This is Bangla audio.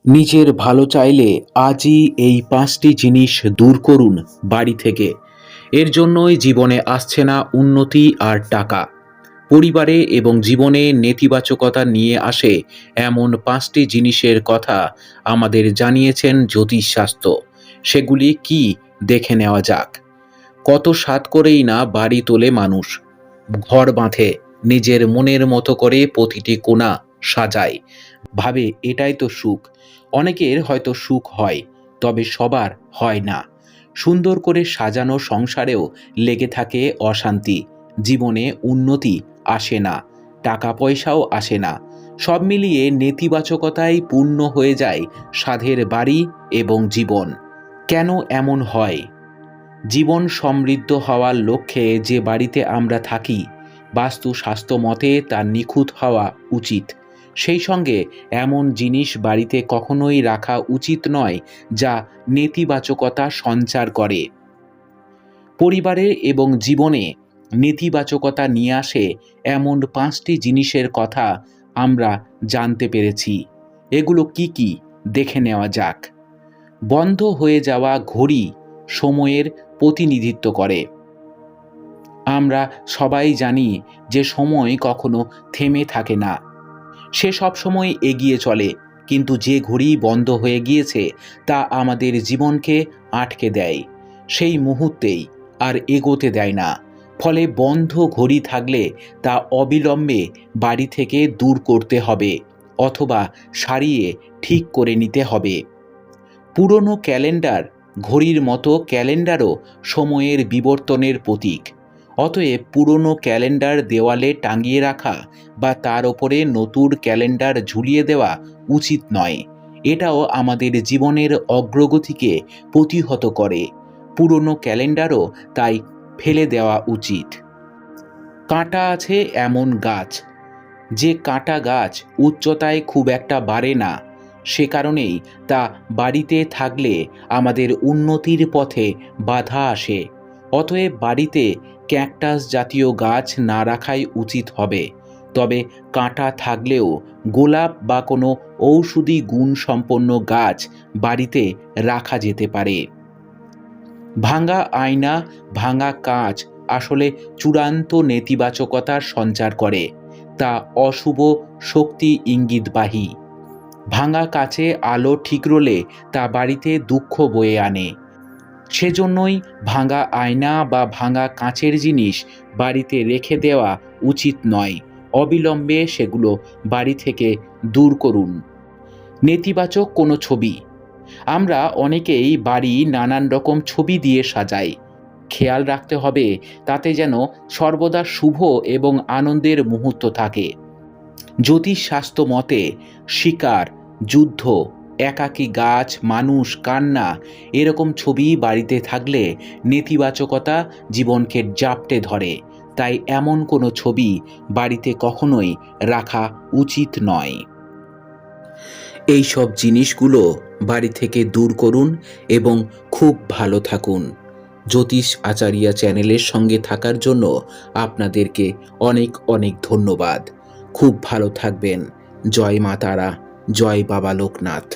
নিজের ভালো চাইলে আজই এই ৫টি জিনিস দূর করুন বাড়ি থেকে। এর জন্যই জীবনে আসছে না উন্নতি আর টাকা। পরিবারে এবং জীবনে নেতিবাচকতা নিয়ে আসে এমন ৫টি জিনিসের কথা আমাদের জানিয়েছেন জ্যোতিষশাস্ত্র। সেগুলি কি দেখে নেওয়া যাক। কত সাধ করেই না বাড়ি তোলে মানুষ, ঘর বাঁধে, নিজের মনের মতো করে প্রতিটি কোণা সাজায়, ভাবে এটাই তো সুখ। অনেকের হয়তো সুখ হয়, তবে সবার হয় না। সুন্দর করে সাজানো সংসারেও লেগে থাকে অশান্তি, জীবনে উন্নতি আসে না, টাকা পয়সাও আসে না। সব মিলিয়ে নেতিবাচকতায় পূর্ণ হয়ে যায় সাধের বাড়ি এবং জীবন। কেন এমন হয়? জীবন সমৃদ্ধ হওয়ার লক্ষ্যে যে বাড়িতে আমরা থাকি, বাস্তু স্বাস্থ্য মতে তার নিখুঁত হওয়া উচিত। সেই সঙ্গে এমন জিনিস বাড়িতে কখনোই রাখা উচিত নয় যা নেতিবাচকতা সঞ্চার করে। পরিবারে এবং জীবনে নেতিবাচকতা নিয়ে আসে এমন ৫টি জিনিসের কথা আমরা জানতে পেরেছি। এগুলো কি কি দেখে নেওয়া যাক। বন্ধ হয়ে যাওয়া ঘড়ি সময়ের প্রতিনিধিত্ব করে। আমরা সবাই জানি যে সময় কখনো থেমে থাকে না, সে সব সময় এগিয়ে চলে। কিন্তু যে ঘড়ি বন্ধ হয়ে গিয়েছে তা আমাদের জীবনকে আটকে দেয়, সেই মুহূর্তেই আর এগোতে দেয় না। ফলে বন্ধ ঘড়ি থাকলে তা অবিলম্বে বাড়ি থেকে দূর করতে হবে অথবা সারিয়ে ঠিক করে নিতে হবে। পুরনো ক্যালেন্ডার, ঘড়ির মতো ক্যালেন্ডারও সময়ের বিবর্তনের প্রতীক। অতএব পুরনো ক্যালেন্ডার দেওয়ালে টাঙিয়ে রাখা বা তার ওপরে নতুন ক্যালেন্ডার ঝুলিয়ে দেওয়া উচিত নয়। এটাও আমাদের জীবনের অগ্রগতিকে প্রতিহত করে। পুরনো ক্যালেন্ডারও তাই ফেলে দেওয়া উচিত। কাঁটা আছে এমন গাছ, যে কাঁটা গাছ উচ্চতায় খুব একটা বাড়ে না, সে কারণেই তা বাড়িতে থাকলে আমাদের উন্নতির পথে বাধা আসে। অতএব বাড়িতে ক্যাকটাস জাতীয় গাছ না রাখাই উচিত হবে। তবে কাঁটা থাকলেও গোলাপ বা কোনো ঔষধি গুণ সম্পন্ন গাছ বাড়িতে রাখা যেতে পারে। ভাঙা আয়না, ভাঙা কাঁচ আসলে চূড়ান্ত নেতিবাচকতার সঞ্চার করে। তা অশুভ শক্তি ইঙ্গিতবাহী। ভাঙা কাচে আলো ঠিকরোলে তা বাড়িতে দুঃখ বয়ে আনে। সেজন্যই ভাঙা আয়না বা ভাঙা কাঁচের জিনিস বাড়িতে রেখে দেওয়া উচিত নয়। অবিলম্বে সেগুলো বাড়ি থেকে দূর করুন। নেতিবাচক কোনো ছবি। আমরা অনেকেই বাড়ি নানান রকম ছবি দিয়ে সাজাই। খেয়াল রাখতে হবে তাতে যেন সর্বদা শুভ এবং আনন্দের মুহূর্ত থাকে। জ্যোতিষশাস্ত্র মতে শিকার, যুদ্ধ, একাকী গাছ, মানুষ, কান্না এরকম ছবি বাড়িতে থাকলে নেতিবাচকতা জীবনকে জাপটে ধরে। তাই এমন কোনো ছবি বাড়িতে কখনোই রাখা উচিত নয়। এই সব জিনিসগুলো বাড়ি থেকে দূর করুন এবং খুব ভালো থাকুন। জ্যোতিষ আচারিয়া চ্যানেলের সঙ্গে থাকার জন্য আপনাদেরকে অনেক অনেক ধন্যবাদ। খুব ভালো থাকবেন। জয় মা তারা, জয় বাবা লোকনাথ।